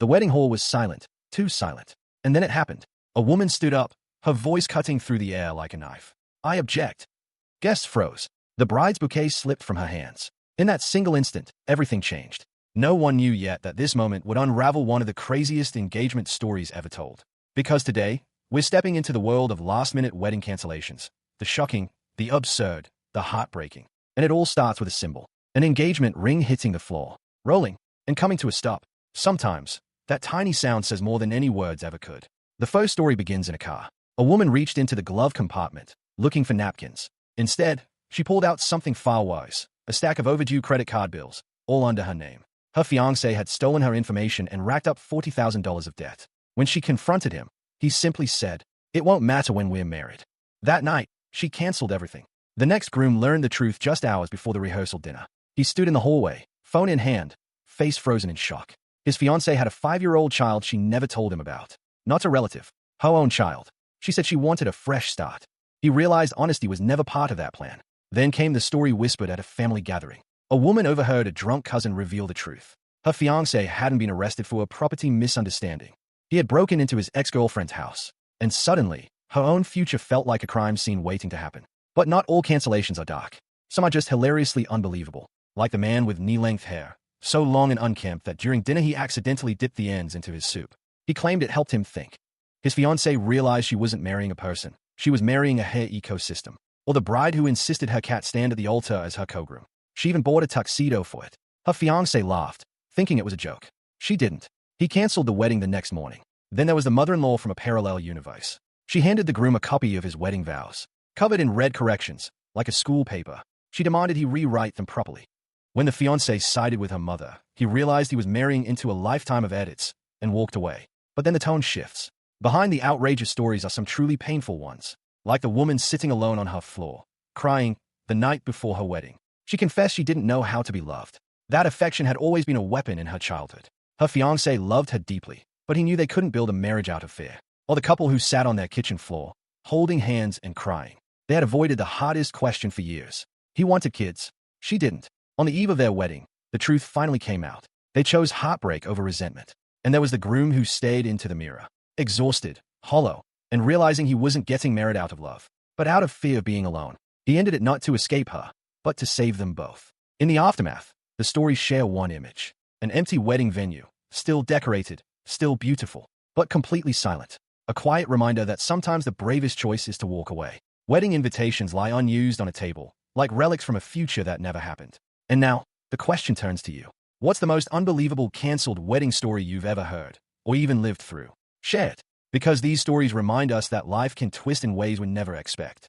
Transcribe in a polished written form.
The wedding hall was silent, too silent. And then it happened. A woman stood up, her voice cutting through the air like a knife. "I object." Guests froze. The bride's bouquet slipped from her hands. In that single instant, everything changed. No one knew yet that this moment would unravel one of the craziest engagement stories ever told. Because today, we're stepping into the world of last-minute wedding cancellations. The shocking, the absurd, the heartbreaking. And it all starts with a symbol. An engagement ring hitting the floor, rolling, and coming to a stop. Sometimes, that tiny sound says more than any words ever could. The first story begins in a car. A woman reached into the glove compartment, looking for napkins. Instead, she pulled out something far worse, a stack of overdue credit card bills, all under her name. Her fiancé had stolen her information and racked up $40,000 of debt. When she confronted him, he simply said, "It won't matter when we're married." That night, she canceled everything. The next groom learned the truth just hours before the rehearsal dinner. He stood in the hallway, phone in hand, face frozen in shock. His fiancée had a 5-year-old child she never told him about. Not a relative, her own child. She said she wanted a fresh start. He realized honesty was never part of that plan. Then came the story whispered at a family gathering. A woman overheard a drunk cousin reveal the truth. Her fiancé hadn't been arrested for a property misunderstanding. He had broken into his ex-girlfriend's house. And suddenly, her own future felt like a crime scene waiting to happen. But not all cancellations are dark. Some are just hilariously unbelievable. Like the man with knee-length hair, so long and unkempt that during dinner he accidentally dipped the ends into his soup. He claimed it helped him think. His fiancée realized she wasn't marrying a person. She was marrying a hair ecosystem. Or the bride who insisted her cat stand at the altar as her co-groom. She even bought a tuxedo for it. Her fiancé laughed, thinking it was a joke. She didn't. He canceled the wedding the next morning. Then there was the mother-in-law from a parallel universe. She handed the groom a copy of his wedding vows, covered in red corrections, like a school paper. She demanded he rewrite them properly. When the fiancé sided with her mother, he realized he was marrying into a lifetime of edits and walked away. But then the tone shifts. Behind the outrageous stories are some truly painful ones, like the woman sitting alone on her floor, crying the night before her wedding. She confessed she didn't know how to be loved. That affection had always been a weapon in her childhood. Her fiancé loved her deeply, but he knew they couldn't build a marriage out of fear. Or the couple who sat on their kitchen floor, holding hands and crying. They had avoided the hardest question for years. He wanted kids. She didn't. On the eve of their wedding, the truth finally came out. They chose heartbreak over resentment. And there was the groom who stared into the mirror, exhausted, hollow, and realizing he wasn't getting married out of love, but out of fear of being alone. He ended it not to escape her, but to save them both. In the aftermath, the stories share one image. An empty wedding venue, still decorated, still beautiful, but completely silent. A quiet reminder that sometimes the bravest choice is to walk away. Wedding invitations lie unused on a table, like relics from a future that never happened. And now, the question turns to you. What's the most unbelievable canceled wedding story you've ever heard, or even lived through? Share it, because these stories remind us that life can twist in ways we never expect.